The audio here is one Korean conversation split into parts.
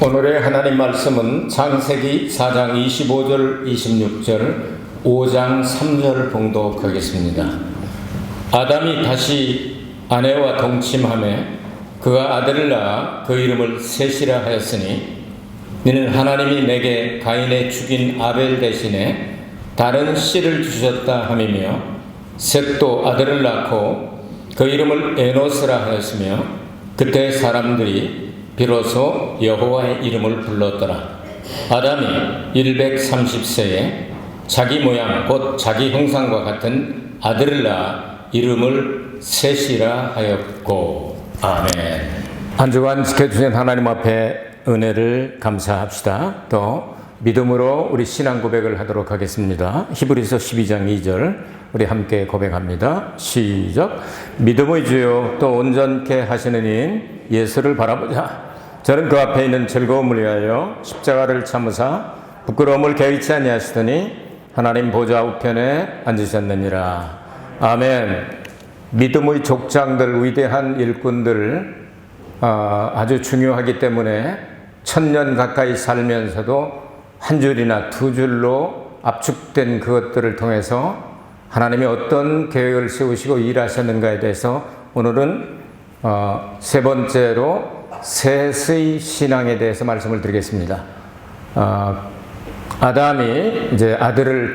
오늘의 하나님 말씀은 창세기 4장 25절 26절 5장 3절 봉독하겠습니다. 아담이 다시 아내와 동침하매 그가 아들을 낳아 그 이름을 셋이라 하였으니 이는 하나님이 내게 가인의 죽인 아벨 대신에 다른 씨를 주셨다 함이며 셋도 아들을 낳고 그 이름을 에노스라 하였으며 그때 사람들이 비로소 여호와의 이름을 불렀더라. 아담이 130세에 자기 모양 곧 자기 형상과 같은 아들을 낳아 이름을 셋이라 하였고. 아멘. 한 주간 지켜주신 하나님 앞에 은혜를 감사합시다. 또 믿음으로 우리 신앙 고백을 하도록 하겠습니다. 히브리서 12장 2절 우리 함께 고백합니다. 시작. 믿음의 주요 또 온전케 하시는 인 예수를 바라보자. 저는 그 앞에 있는 즐거움을 위하여 십자가를 참으사 부끄러움을 개의치 아니하시더니 하나님 보좌 우편에 앉으셨느니라. 아멘. 믿음의 족장들, 위대한 일꾼들 아주 중요하기 때문에 1000년 가까이 살면서도 한 줄이나 두 줄로 압축된 그것들을 통해서 하나님이 어떤 계획을 세우시고 일하셨는가에 대해서 오늘은 세 번째로 셋의 신앙에 대해서 말씀을 드리겠습니다. 아담이 이제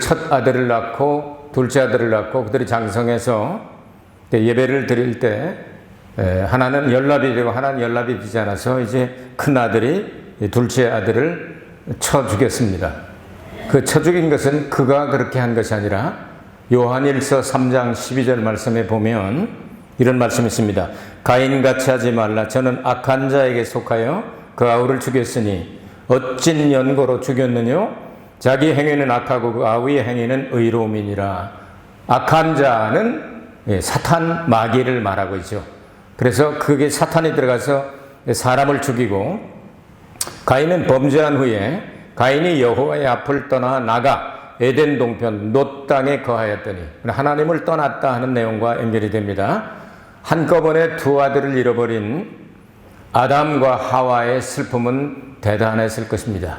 첫 아들을 낳고 둘째 아들을 낳고 그들이 장성해서 예배를 드릴 때 하나는 연lap이 되고 하나는 연lap이 되지 않아서 이제 큰 아들이 둘째 아들을 쳐 죽였습니다. 그 쳐 죽인 것은 그가 그렇게 한 것이 아니라 요한일서 3장 12절 말씀에 보면 이런 말씀이 있습니다. 가인같이 하지 말라. 저는 악한 자에게 속하여 그 아우를 죽였으니 어찐 연고로 죽였느뇨? 자기 행위는 악하고 그 아우의 행위는 의로움이니라. 악한 자는 사탄 마귀를 말하고 있죠. 그래서 그게 사탄이 들어가서 사람을 죽이고, 가인은 범죄한 후에 가인이 여호와의 앞을 떠나 나가 에덴 동편 놋 땅에 거하였더니 하나님을 떠났다 하는 내용과 연결이 됩니다. 한꺼번에 두 아들을 잃어버린 아담과 하와의 슬픔은 대단했을 것입니다.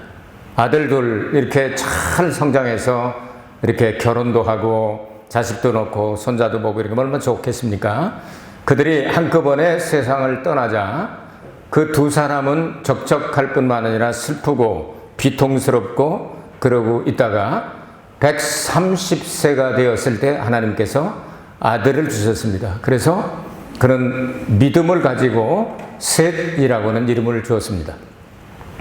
아들 둘 이렇게 잘 성장해서 이렇게 결혼도 하고 자식도 낳고 손자도 보고 이렇게 얼마나 좋겠습니까? 그들이 한꺼번에 세상을 떠나자 그 두 사람은 적적할 뿐만 아니라 슬프고 비통스럽고 그러고 있다가 130세가 되었을 때 하나님께서 아들을 주셨습니다. 그래서 그런 믿음을 가지고 셋이라고 하는 이름을 주었습니다.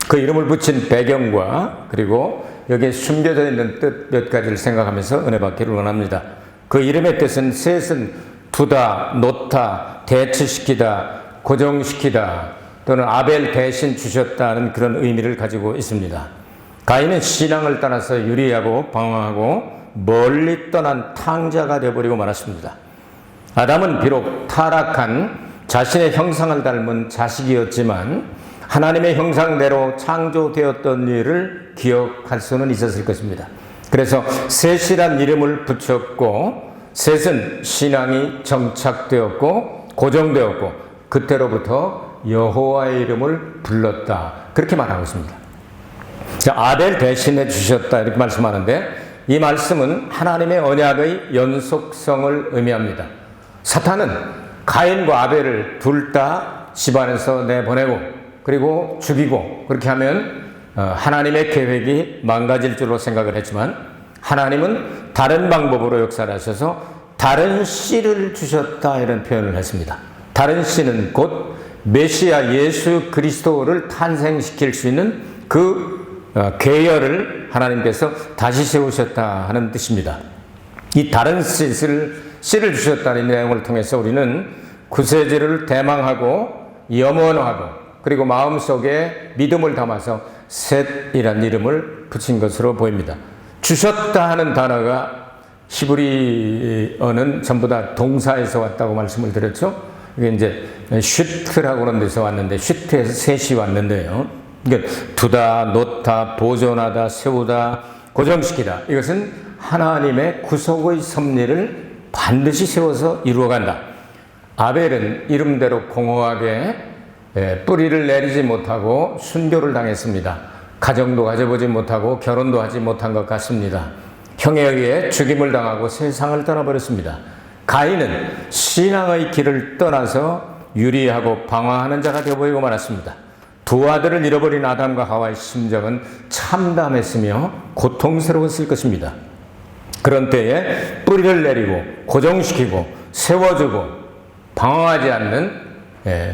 그 이름을 붙인 배경과 그리고 여기에 숨겨져 있는 뜻 몇 가지를 생각하면서 은혜 받기를 원합니다. 그 이름의 뜻은 셋은 두다, 놓다, 대치시키다, 고정시키다 또는 아벨 대신 주셨다는 그런 의미를 가지고 있습니다. 가인은 신앙을 떠나서 유리하고 방황하고 멀리 떠난 탕자가 되어버리고 말았습니다. 아담은 비록 타락한 자신의 형상을 닮은 자식이었지만 하나님의 형상대로 창조되었던 일을 기억할 수는 있었을 것입니다. 그래서 셋이란 이름을 붙였고 셋은 신앙이 정착되었고 고정되었고 그때로부터 여호와의 이름을 불렀다. 그렇게 말하고 있습니다. 자, 아벨 대신해 주셨다 이렇게 말씀하는데 이 말씀은 하나님의 언약의 연속성을 의미합니다. 사탄은 가인과 아벨을 둘 다 집안에서 내보내고 그리고 죽이고 그렇게 하면 하나님의 계획이 망가질 줄로 생각을 했지만 하나님은 다른 방법으로 역사를 하셔서 다른 씨를 주셨다 이런 표현을 했습니다. 다른 씨는 곧 메시아 예수 그리스도를 탄생시킬 수 있는 그 계열을 하나님께서 다시 세우셨다 하는 뜻입니다. 이 다른 씨를 주셨다는 내용을 통해서 우리는 구세주를 대망하고 염원하고 그리고 마음속에 믿음을 담아서 셋이란 이름을 붙인 것으로 보입니다. 주셨다 하는 단어가 히브리어는 전부 다 동사에서 왔다고 말씀을 드렸죠. 이게 이제 슈트라고 하는 데서 왔는데 슈트에서 셋이 왔는데요. 그러니까 두다, 놓다, 보존하다, 세우다, 고정시키다. 이것은 하나님의 구속의 섭리를 반드시 세워서 이루어간다. 아벨은 이름대로 공허하게 뿌리를 내리지 못하고 순교를 당했습니다. 가정도 가져보지 못하고 결혼도 하지 못한 것 같습니다. 형에 의해 죽임을 당하고 세상을 떠나버렸습니다. 가인은 신앙의 길을 떠나서 유리하고 방황하는 자가 되어보이고 말았습니다. 두 아들을 잃어버린 아담과 하와의 심정은 참담했으며 고통스러웠을 것입니다. 그런 때에 뿌리를 내리고 고정시키고 세워주고 방황하지 않는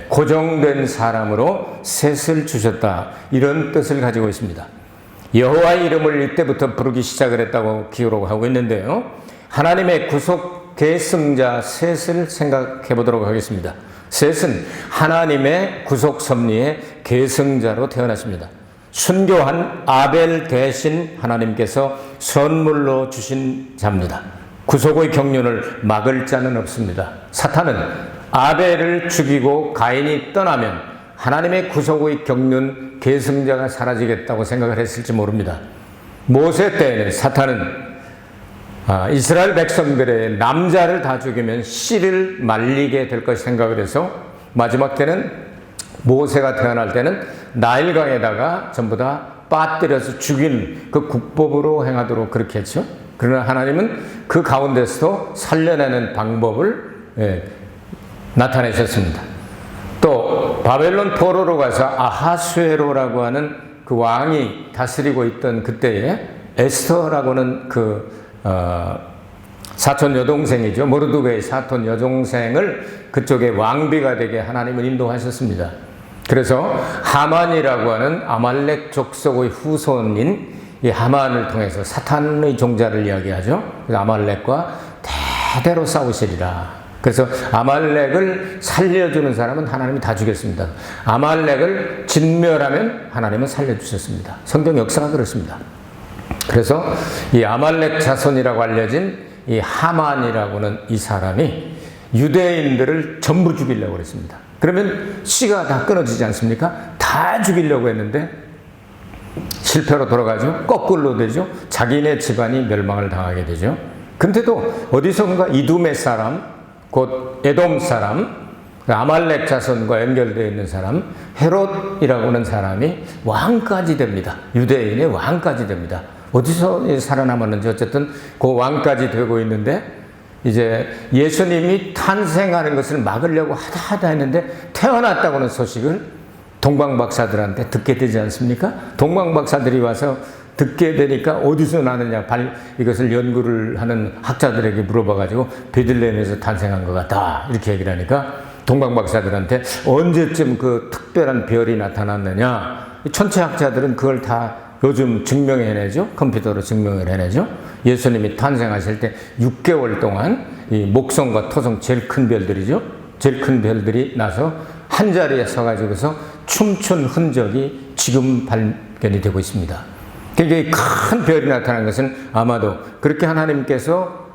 고정된 사람으로 셋을 주셨다, 이런 뜻을 가지고 있습니다. 여호와의 이름을 이때부터 부르기 시작을 했다고 기록하고 있는데요, 하나님의 구속 계승자 셋을 생각해 보도록 하겠습니다. 셋은 하나님의 구속 섭리의 계승자로 태어났습니다. 순교한 아벨 대신 하나님께서 선물로 주신 자입니다. 구속의 경륜을 막을 자는 없습니다. 사탄은 아벨을 죽이고 가인이 떠나면 하나님의 구속의 경륜 계승자가 사라지겠다고 생각을 했을지 모릅니다. 모세 때에는 사탄은 이스라엘 백성들의 남자를 다 죽이면 씨를 말리게 될 것이 생각을 해서 마지막 때는 모세가 태어날 때는 나일강에다가 전부 다 빠뜨려서 죽이는 그 국법으로 행하도록 그렇게 했죠. 그러나 하나님은 그 가운데서도 살려내는 방법을 나타내셨습니다. 또 바벨론 포로로 가서 아하수에로라고 하는 그 왕이 다스리고 있던 그때에 에스더라고는 사촌 여동생이죠. 모르드게의 사촌 여동생을 그쪽에 왕비가 되게 하나님은 인도하셨습니다. 그래서 하만이라고 하는 아말렉 족속의 후손인 이 하만을 통해서 사탄의 종자를 이야기하죠. 그래서 아말렉과 대대로 싸우시리라. 그래서 아말렉을 살려주는 사람은 하나님이 다 죽였습니다. 아말렉을 진멸하면 하나님은 살려주셨습니다. 성경 역사가 그렇습니다. 그래서 이 아말렉 자손이라고 알려진 이 하만이라고는 이 사람이 유대인들을 전부 죽이려고 그랬습니다. 그러면 씨가 다 끊어지지 않습니까? 다 죽이려고 했는데 실패로 돌아가죠. 거꾸로 되죠. 자기네 집안이 멸망을 당하게 되죠. 근데도 어디선가 이두메 사람, 곧 에돔 사람, 아말렉 자손과 연결되어 있는 사람, 헤롯이라고 하는 사람이 왕까지 됩니다. 유대인의 왕까지 됩니다. 어디서 살아남았는지 어쨌든 그 왕까지 되고 있는데, 이제 예수님이 탄생하는 것을 막으려고 하다 했는데 태어났다고는 소식을 동방박사들한테 듣게 되지 않습니까? 동방박사들이 와서 듣게 되니까 어디서 나느냐, 이것을 연구를 하는 학자들에게 물어봐가지고 베들레헴에서 탄생한 것 같다, 이렇게 얘기를 하니까 동방박사들한테 언제쯤 그 특별한 별이 나타났느냐, 천체학자들은 그걸 다 요즘 증명해내죠. 컴퓨터로 증명을 해내죠. 예수님이 탄생하실 때 6개월 동안 이 목성과 토성, 제일 큰 별들이죠. 제일 큰 별들이 나서 한 자리에 서가지고서 춤춘 흔적이 지금 발견이 되고 있습니다. 굉장히 큰 별이 나타난 것은 아마도 그렇게 하나님께서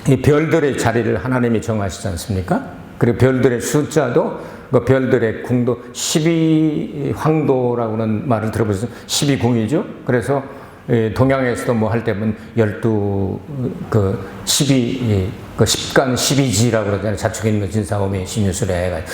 이 별들의 자리를 하나님이 정하시지 않습니까? 그리고 별들의 숫자도 그 별들의 궁도 12황도라고는 말을 들어보셨어요? 12궁이죠. 그래서 동양에서도 뭐 할 때면 10간 12지라고 그러잖아요. 자축에 있는 진사오미 신유술에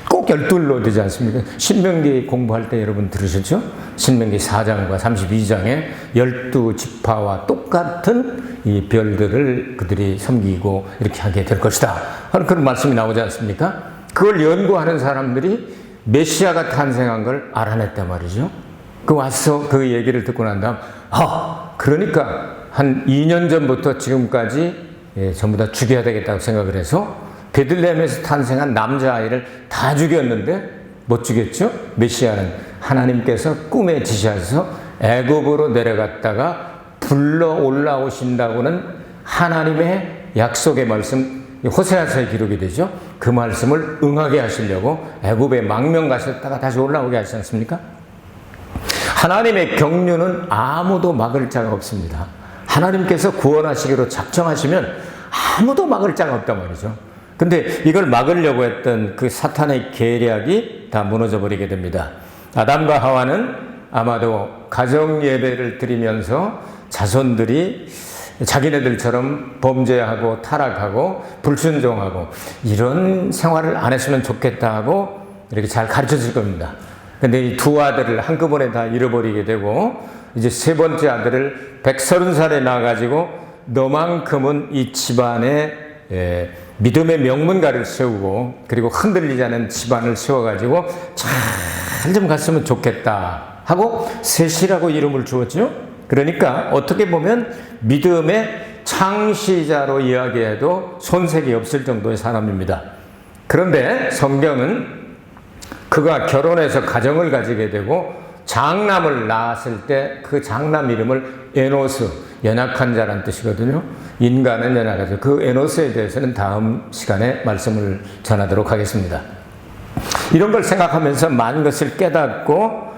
꼭 12로 되지 않습니까? 신명기 공부할 때 여러분 들으셨죠? 신명기 4장과 32장에 12지파와 똑같은 이 별들을 그들이 섬기고 이렇게 하게 될 것이다 하는 그런 말씀이 나오지 않습니까? 그걸 연구하는 사람들이 메시아가 탄생한 걸 알아냈단 말이죠. 그 와서 그 얘기를 듣고 난 다음, 그러니까 한 2년 전부터 지금까지 전부 다 죽여야 되겠다고 생각을 해서 베들레헴에서 탄생한 남자아이를 다 죽였는데 못 죽였죠? 메시아는 하나님께서 꿈에 지시하셔서 애굽으로 내려갔다가 불러 올라오신다고는 하나님의 약속의 말씀, 호세아서에 기록이 되죠. 그 말씀을 응하게 하시려고 애굽에 망명 가셨다가 다시 올라오게 하시지 않습니까? 하나님의 경륜은 아무도 막을 자가 없습니다. 하나님께서 구원하시기로 작정하시면 아무도 막을 자가 없단 말이죠. 근데 이걸 막으려고 했던 그 사탄의 계략이 다 무너져 버리게 됩니다. 아담과 하와는 아마도 가정 예배를 드리면서 자손들이 자기네들처럼 범죄하고 타락하고 불순종하고 이런 생활을 안 했으면 좋겠다 하고 이렇게 잘 가르쳐 줄 겁니다. 근데 이 두 아들을 한꺼번에 다 잃어버리게 되고, 이제 세 번째 아들을 130살에 낳아가지고 너만큼은 이 집안에 믿음의 명문가를 세우고, 그리고 흔들리지 않은 집안을 세워가지고 잘 좀 갔으면 좋겠다 하고 셋이라고 이름을 주었죠. 그러니까 어떻게 보면 믿음의 창시자로 이야기해도 손색이 없을 정도의 사람입니다. 그런데 성경은 그가 결혼해서 가정을 가지게 되고 장남을 낳았을 때 그 장남 이름을 에노스, 연약한 자란 뜻이거든요. 인간은 연약하죠. 그 에노스에 대해서는 다음 시간에 말씀을 전하도록 하겠습니다. 이런 걸 생각하면서 많은 것을 깨닫고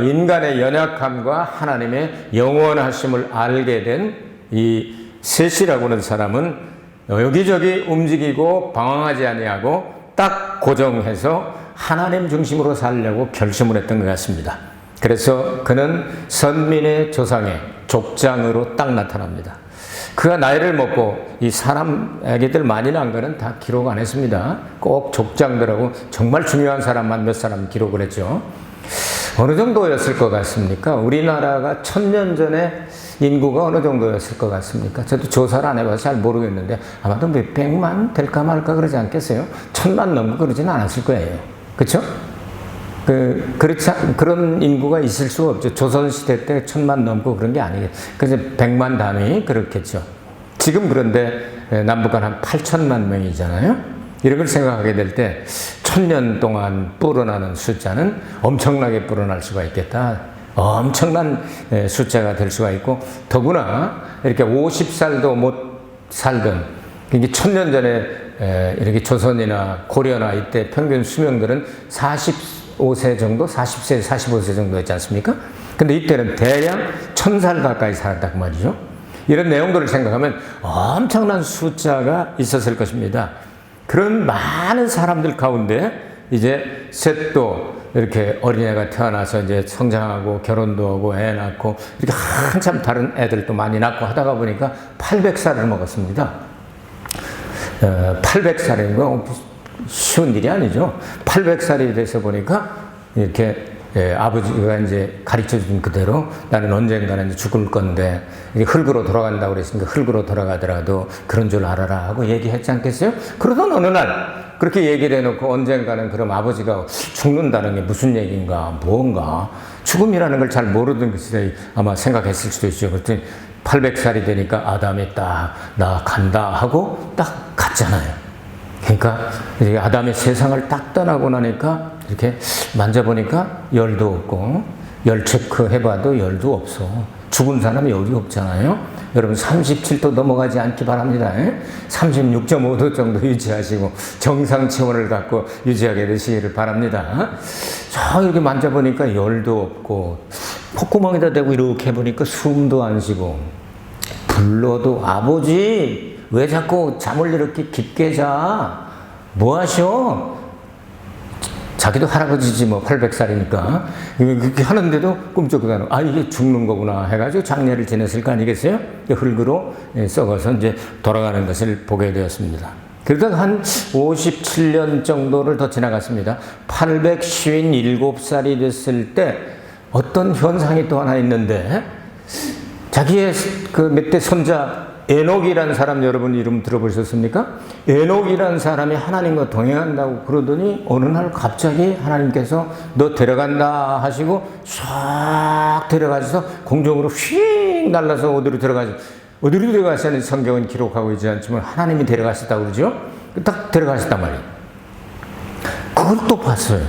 인간의 연약함과 하나님의 영원하심을 알게 된 이 셋이라고 하는 사람은 여기저기 움직이고 방황하지 아니하고 딱 고정해서 하나님 중심으로 살려고 결심을 했던 것 같습니다. 그래서 그는 선민의 조상의 족장으로 딱 나타납니다. 그가 나이를 먹고 이 사람 애기들 많이 난 거는 다 기록 안 했습니다. 꼭 족장들하고 정말 중요한 사람만 몇 사람 기록을 했죠. 어느 정도였을 것 같습니까? 우리나라가 1000년 전에 인구가 어느 정도였을 것 같습니까? 저도 조사를 안 해봐서 잘 모르겠는데 아마도 몇 백만 될까 말까 그러지 않겠어요? 1000만 넘고 그러지는 않았을 거예요. 그렇죠? 그런 인구가 있을 수가 없죠. 조선시대 때 1000만 넘고 그런 게 아니겠죠. 그래서 100만 단위 그렇겠죠. 지금 그런데 남북한 한 8천만 명이잖아요. 이런 걸 생각하게 될 때 1000년 동안 불어나는 숫자는 엄청나게 불어날 수가 있겠다. 엄청난 숫자가 될 수가 있고, 더구나 이렇게 50살도 못 살던, 이게 1000년 전에 이렇게 조선이나 고려나 이때 평균 수명들은 45세 정도, 40세, 45세 정도였지 않습니까? 근데 이때는 대략 1000살 가까이 살았단 말이죠. 이런 내용들을 생각하면 엄청난 숫자가 있었을 것입니다. 그런 많은 사람들 가운데 이제 셋도 이렇게 어린애가 태어나서 이제 성장하고 결혼도 하고 애 낳고 이렇게 한참 다른 애들도 많이 낳고 하다가 보니까 800살을 먹었습니다. 800살인 거 쉬운 일이 아니죠. 800살이 돼서 보니까 이렇게 아버지가 이제 가르쳐 준 그대로 나는 언젠가는 이제 죽을 건데 흙으로 돌아간다고 그랬으니까 흙으로 돌아가더라도 그런 줄 알아라 하고 얘기했지 않겠어요? 그러던 어느 날 그렇게 얘기를 해놓고 언젠가는 그럼 아버지가 죽는다는 게 무슨 얘기인가 뭔가 죽음이라는 걸 잘 모르던 것이 아마 생각했을 수도 있죠. 그랬더니 800살이 되니까 아담이 딱 나 간다 하고 딱 갔잖아요. 그러니까 아담이 세상을 딱 떠나고 나니까 이렇게 만져보니까 열도 없고 열 체크 해봐도 열도 없어. 죽은 사람이 열이 없잖아요. 여러분 37도 넘어가지 않기 바랍니다. 36.5도 정도 유지하시고 정상 체온을 갖고 유지하게 되시기를 바랍니다. 저 이렇게 만져보니까 열도 없고 콧구멍에다 대고 이렇게 해보니까 숨도 안 쉬고 불러도 아버지 왜 자꾸 잠을 이렇게 깊게 자? 뭐 하셔? 자기도 할아버지지 뭐 800살이니까 그렇게 하는데도 꿈쩍도 안 하고 아 이게 죽는 거구나 해가지고 장례를 지냈을 거 아니겠어요? 흙으로 썩어서 이제 돌아가는 것을 보게 되었습니다. 그러다가 한 57년 정도를 더 지나갔습니다. 857살이 됐을 때 어떤 현상이 또 하나 있는데 자기의 그 몇 대 손자 에녹이라는 사람 여러분 이름 들어보셨습니까? 에녹이라는 사람이 하나님과 동행한다고 그러더니 어느 날 갑자기 하나님께서 너 데려간다 하시고 쫙 데려가셔서 공중으로 휙 날라서 어디로 들어가시는 성경은 기록하고 있지 않지만 하나님이 데려가셨다고 그러죠? 딱 데려가셨단 말이에요. 그걸 또 봤어요.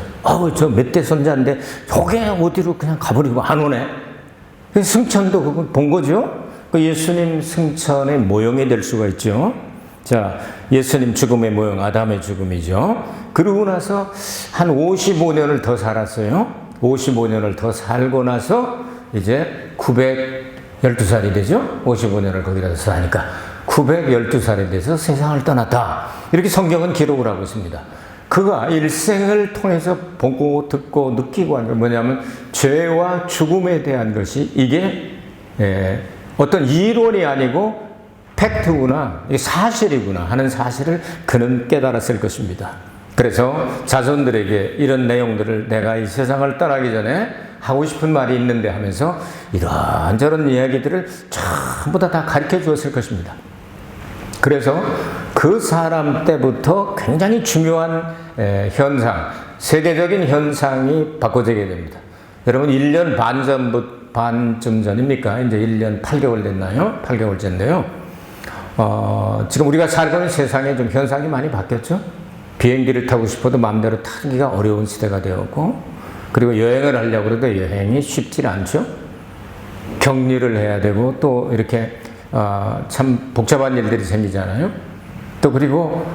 저 몇 대 손자인데 저게 어디로 그냥 가버리고 안 오네. 승천도 그거 본 거죠? 그 예수님 승천의 모형이 될 수가 있죠. 자, 예수님 죽음의 모형, 아담의 죽음이죠. 그러고 나서 한 55년을 더 살았어요. 55년을 더 살고 나서 이제 912살이 되죠. 55년을 거기다 사니까 912살이 돼서 세상을 떠났다. 이렇게 성경은 기록을 하고 있습니다. 그가 일생을 통해서 보고 듣고 느끼고 하는 건 뭐냐면 죄와 죽음에 대한 것이 이게 어떤 이론이 아니고 팩트구나, 이게 사실이구나 하는 사실을 그는 깨달았을 것입니다. 그래서 자손들에게 이런 내용들을 내가 이 세상을 떠나기 전에 하고 싶은 말이 있는데 하면서 이런저런 이야기들을 전부 다 가르쳐 주었을 것입니다. 그래서 그 사람 때부터 굉장히 중요한 현상, 세계적인 현상이 바꿔지게 됩니다. 여러분 1년 반쯤 전입니까? 이제 1년 8개월 됐나요? 8개월째인데요. 지금 우리가 살고 있는 세상에 좀 현상이 많이 바뀌었죠? 비행기를 타고 싶어도 마음대로 타기가 어려운 시대가 되었고, 그리고 여행을 하려고 해도 여행이 쉽지 않죠? 격리를 해야 되고, 또 이렇게 참 복잡한 일들이 생기잖아요. 또 그리고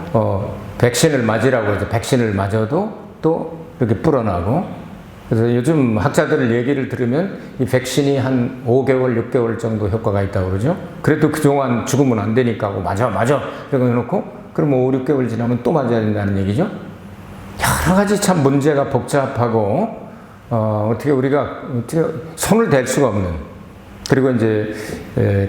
백신을 맞으라고 해서 백신을 맞아도 또 이렇게 불어나고, 그래서 요즘 학자들 얘기를 들으면 이 백신이 한 5개월, 6개월 정도 효과가 있다고 그러죠. 그래도 그동안 죽으면 안 되니까 하고 맞아 이렇게 해놓고 그럼 5, 6개월 지나면 또 맞아야 된다는 얘기죠. 여러 가지 참 문제가 복잡하고 어떻게 우리가 손을 댈 수가 없는, 그리고 이제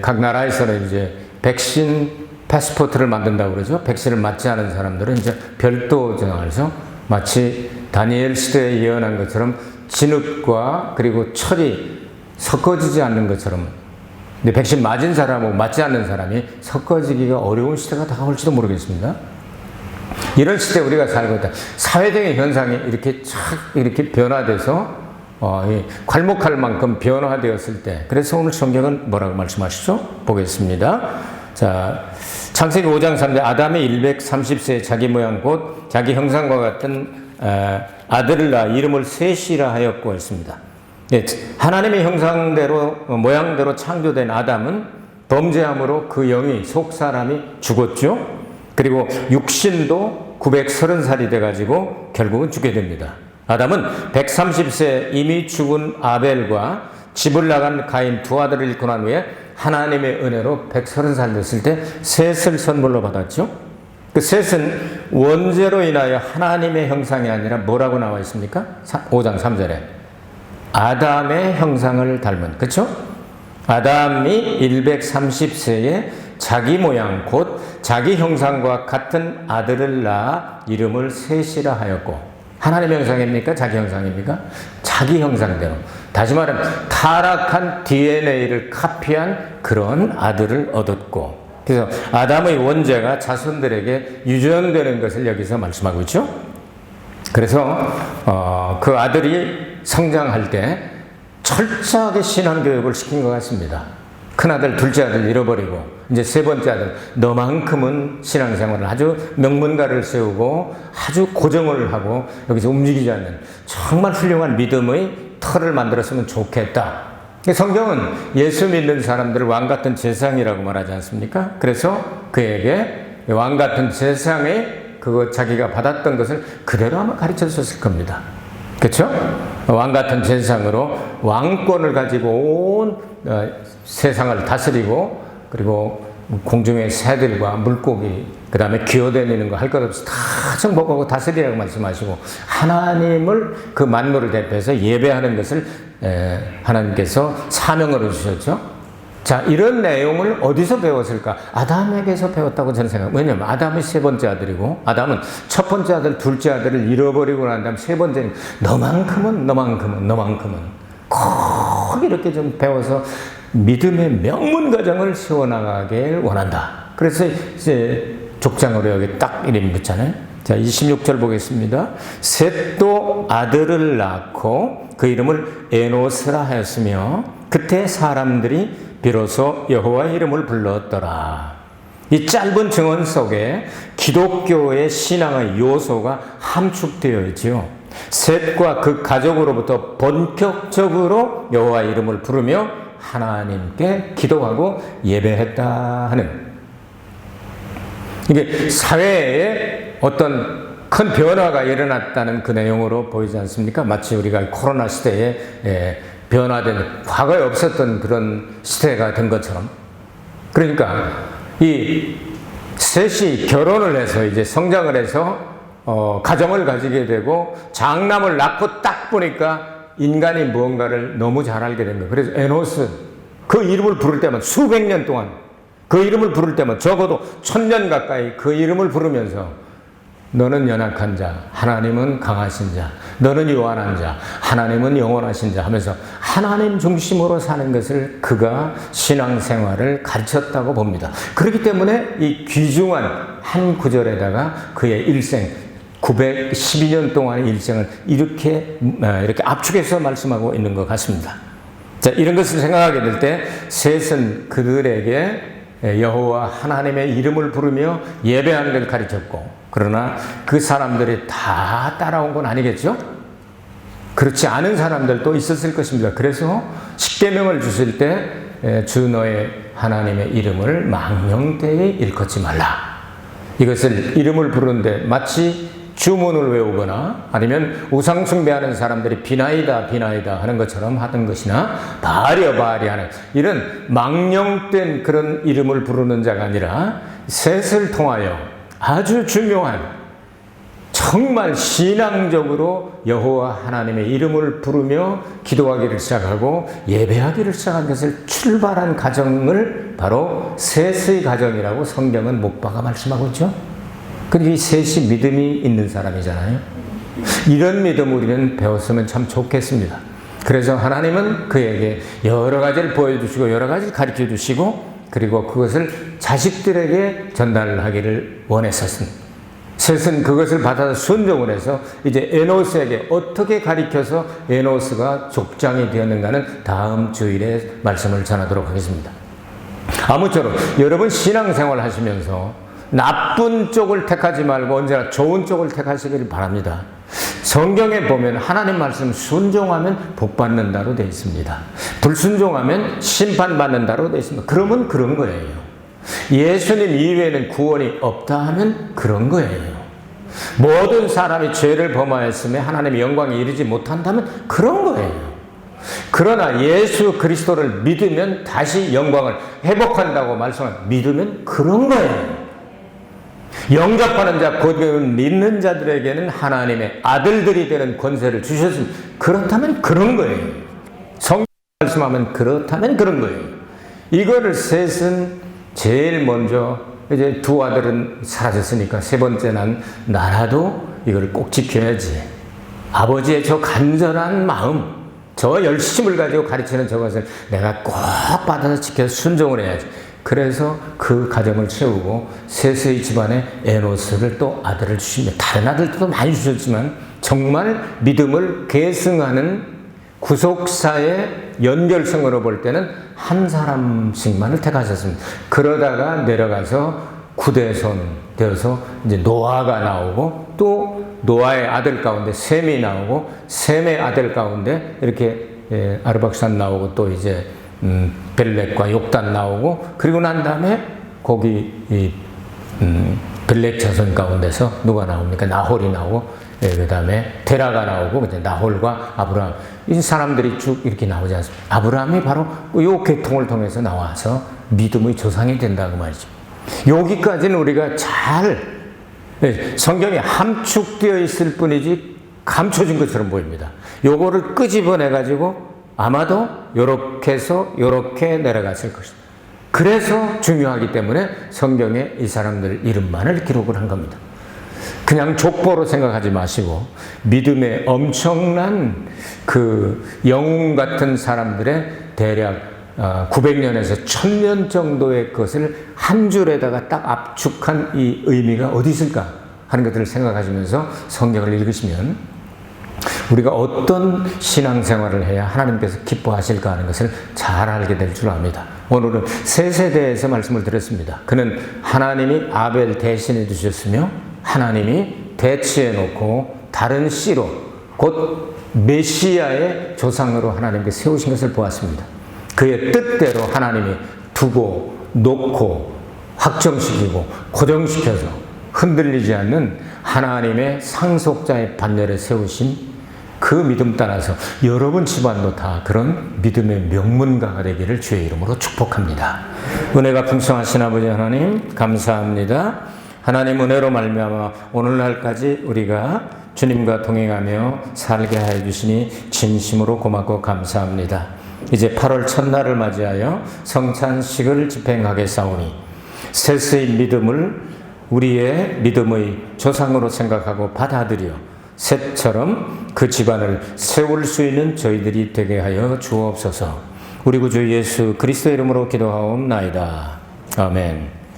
각 나라에서는 이제 백신 패스포트를 만든다고 그러죠. 백신을 맞지 않은 사람들은 이제 별도 정해서 마치 다니엘 시대에 예언한 것처럼 진흙과 그리고 철이 섞어지지 않는 것처럼, 근데 백신 맞은 사람하고 맞지 않는 사람이 섞어지기가 어려운 시대가 다가올지도 모르겠습니다. 이런 시대에 우리가 살고 있다. 사회적인 현상이 이렇게 변화돼서 괄목할 만큼 변화되었을 때, 그래서 오늘 성경은 뭐라고 말씀하시죠? 보겠습니다. 자, 창세기 5장 3절, 아담이 130세에 자기 모양 곧 자기 형상과 같은 아들을 낳아 이름을 셋이라 하였고 했습니다. 네, 하나님의 형상대로 모양대로 창조된 아담은 범죄함으로 그 영이 속사람이 죽었죠. 그리고 육신도 930살이 돼가지고 결국은 죽게 됩니다. 아담은 130세 이미 죽은 아벨과 집을 나간 가인 두 아들을 잃고 난 후에 하나님의 은혜로 130살 됐을 때 셋을 선물로 받았죠. 그 셋은 원죄로 인하여 하나님의 형상이 아니라 뭐라고 나와 있습니까? 5장 3절에 아담의 형상을 닮은, 그렇죠? 아담이 130세에 자기 모양 곧 자기 형상과 같은 아들을 낳아 이름을 셋이라 하였고, 하나님의 형상입니까? 자기 형상입니까? 자기 형상대로, 다시 말하면 타락한 DNA를 카피한 그런 아들을 얻었고, 그래서 아담의 원죄가 자손들에게 유전되는 것을 여기서 말씀하고 있죠. 그래서 그 아들이 성장할 때 철저하게 신앙교육을 시킨 것 같습니다. 큰아들, 둘째 아들 잃어버리고 이제 세 번째 아들 너만큼은 신앙생활을 아주 명문가를 세우고 아주 고정을 하고 여기서 움직이지 않는 정말 훌륭한 믿음의 틀을 만들었으면 좋겠다. 성경은 예수 믿는 사람들을 왕같은 제상이라고 말하지 않습니까? 그래서 그에게 왕같은 제상에 그거 자기가 받았던 것을 그대로 아마 가르쳐 줬을 겁니다. 그렇죠? 왕같은 제상으로 왕권을 가지고 온 세상을 다스리고, 그리고 공중의 새들과 물고기, 그 다음에 기어다니는 거 할 것 없이 다 정복하고 다스리라고 말씀하시고, 하나님을 그 만물을 대표해서 예배하는 것을 하나님께서 사명으로 주셨죠. 자, 이런 내용을 어디서 배웠을까? 아담에게서 배웠다고 저는 생각합니다. 왜냐하면 아담이 세 번째 아들이고, 아담은 첫 번째 아들, 둘째 아들을 잃어버리고 난 다음 세 번째는 너만큼은 꼭 이렇게 좀 배워서 믿음의 명문 가정을 세워나가길 원한다. 그래서 이제 족장으로 여기 딱 이름 붙잖아요. 자, 26절 보겠습니다. 셋도 아들을 낳고 그 이름을 에노스라 하였으며 그때 사람들이 비로소 여호와의 이름을 불렀더라. 이 짧은 증언 속에 기독교의 신앙의 요소가 함축되어 있지요. 셋과 그 가족으로부터 본격적으로 여호와의 이름을 부르며 하나님께 기도하고 예배했다 하는, 이게 사회에 어떤 큰 변화가 일어났다는 그 내용으로 보이지 않습니까? 마치 우리가 코로나 시대에 변화된, 과거에 없었던 그런 시대가 된 것처럼. 그러니까 이 셋이 결혼을 해서 이제 성장을 해서 가정을 가지게 되고 장남을 낳고 딱 보니까 인간이 무언가를 너무 잘 알게 된 거예요. 그래서 에노스, 그 이름을 부를 때만 수백 년 동안 그 이름을 부를 때만 적어도 1000년 가까이 그 이름을 부르면서 너는 연약한 자, 하나님은 강하신 자, 너는 요한한 자, 하나님은 영원하신 자 하면서 하나님 중심으로 사는 것을 그가 신앙생활을 가르쳤다고 봅니다. 그렇기 때문에 이 귀중한 한 구절에다가 그의 일생 912년 동안의 일생을 이렇게 압축해서 말씀하고 있는 것 같습니다. 자, 이런 것을 생각하게 될 때 셋은 그들에게 여호와 하나님의 이름을 부르며 예배하는 걸 가르쳤고, 그러나 그 사람들이 다 따라온 건 아니겠죠? 그렇지 않은 사람들도 있었을 것입니다. 그래서 십계명을 주실 때 주 너의 하나님의 이름을 망령되이 일컫지 말라. 이것을 이름을 부르는데 마치 주문을 외우거나 아니면 우상 숭배하는 사람들이 비나이다 비나이다 하는 것처럼 하던 것이나 바알이여 바알이 하는 이런 망령된 그런 이름을 부르는 자가 아니라 셋을 통하여 아주 중요한 정말 신앙적으로 여호와 하나님의 이름을 부르며 기도하기를 시작하고 예배하기를 시작한 것을 출발한 가정을 바로 셋의 가정이라고 성경은 못 박아 말씀하고 있죠. 근데 이 셋이 믿음이 있는 사람이잖아요. 이런 믿음 우리는 배웠으면 참 좋겠습니다. 그래서 하나님은 그에게 여러 가지를 보여주시고 여러 가지를 가르쳐 주시고 그리고 그것을 자식들에게 전달하기를 원했었습니다. 셋은 그것을 받아서 순종을 해서 이제 에노스에게 어떻게 가르쳐서 에노스가 족장이 되었는가는 다음 주일에 말씀을 전하도록 하겠습니다. 아무쪼록 여러분 신앙생활 하시면서 나쁜 쪽을 택하지 말고 언제나 좋은 쪽을 택하시길 바랍니다. 성경에 보면 하나님 말씀 순종하면 복 받는다로 되어 있습니다. 불순종하면 심판받는다로 되어 있습니다. 그러면 그런 거예요. 예수님 이외에는 구원이 없다 하면 그런 거예요. 모든 사람이 죄를 범하였으며 하나님의 영광에 이르지 못한다면 그런 거예요. 그러나 예수 그리스도를 믿으면 다시 영광을 회복한다고 말씀하면 믿으면 그런 거예요. 영접하는 자, 곧 믿는 자들에게는 하나님의 아들들이 되는 권세를 주셨습니다. 그렇다면 그런 거예요. 성경 말씀하면 그렇다면 그런 거예요. 이거를 셋은 제일 먼저 이제 두 아들은 사라졌으니까 세 번째 난 나라도 이걸 꼭 지켜야지. 아버지의 저 간절한 마음, 저 열심을 가지고 가르치는 저것을 내가 꼭 받아서 지켜서 순종을 해야지. 그래서 그 가정을 채우고 셋의 집안에 에노스를 또 아들을 주십니다. 다른 아들도 많이 주셨지만 정말 믿음을 계승하는 구속사의 연결성으로 볼 때는 한 사람씩만을 택하셨습니다. 그러다가 내려가서 구대손 되어서 이제 노아가 나오고 또 노아의 아들 가운데 셈이 나오고 셈의 아들 가운데 이렇게 아르박산 나오고 또 이제 벨렉과 욕단 나오고 그리고 난 다음에 거기 벨렉 자손 가운데서 누가 나옵니까? 나홀이 나오고 그 다음에 테라가 나오고 나홀과 아브라함 이 사람들이 쭉 이렇게 나오지 않습니까? 아브라함이 바로 이 계통을 통해서 나와서 믿음의 조상이 된다고 말이죠. 여기까지는 우리가 잘 성경에 함축되어 있을 뿐이지 감춰진 것처럼 보입니다. 요거를 끄집어내 가지고 아마도 요렇게 해서 요렇게 내려갔을 것이다. 그래서 중요하기 때문에 성경에 이 사람들 이름만을 기록을 한 겁니다. 그냥 족보로 생각하지 마시고 믿음의 엄청난 그 영웅 같은 사람들의 대략 900년에서 1000년 정도의 것을 한 줄에다가 딱 압축한 이 의미가 어디 있을까 하는 것들을 생각하시면서 성경을 읽으시면 우리가 어떤 신앙생활을 해야 하나님께서 기뻐하실까 하는 것을 잘 알게 될 줄 압니다. 오늘은 셋에 대해서 말씀을 드렸습니다. 그는 하나님이 아벨 대신해 주셨으며 하나님이 대치해 놓고 다른 씨로 곧 메시아의 조상으로 하나님께 세우신 것을 보았습니다. 그의 뜻대로 하나님이 두고 놓고 확정시키고 고정시켜서 흔들리지 않는 하나님의 상속자의 반열에 세우신 그 믿음 따라서 여러분 집안도 다 그런 믿음의 명문가가 되기를 주의 이름으로 축복합니다. 은혜가 풍성하신 아버지 하나님 감사합니다. 하나님 은혜로 말미암아 오늘날까지 우리가 주님과 동행하며 살게 하여 주시니 진심으로 고맙고 감사합니다. 이제 8월 첫날을 맞이하여 성찬식을 집행하겠사오니 셋의 믿음을 우리의 믿음의 조상으로 생각하고 받아들여 셋처럼 그 집안을 세울 수 있는 저희들이 되게 하여 주옵소서. 우리 구주 예수 그리스도의 이름으로 기도하옵나이다. 아멘.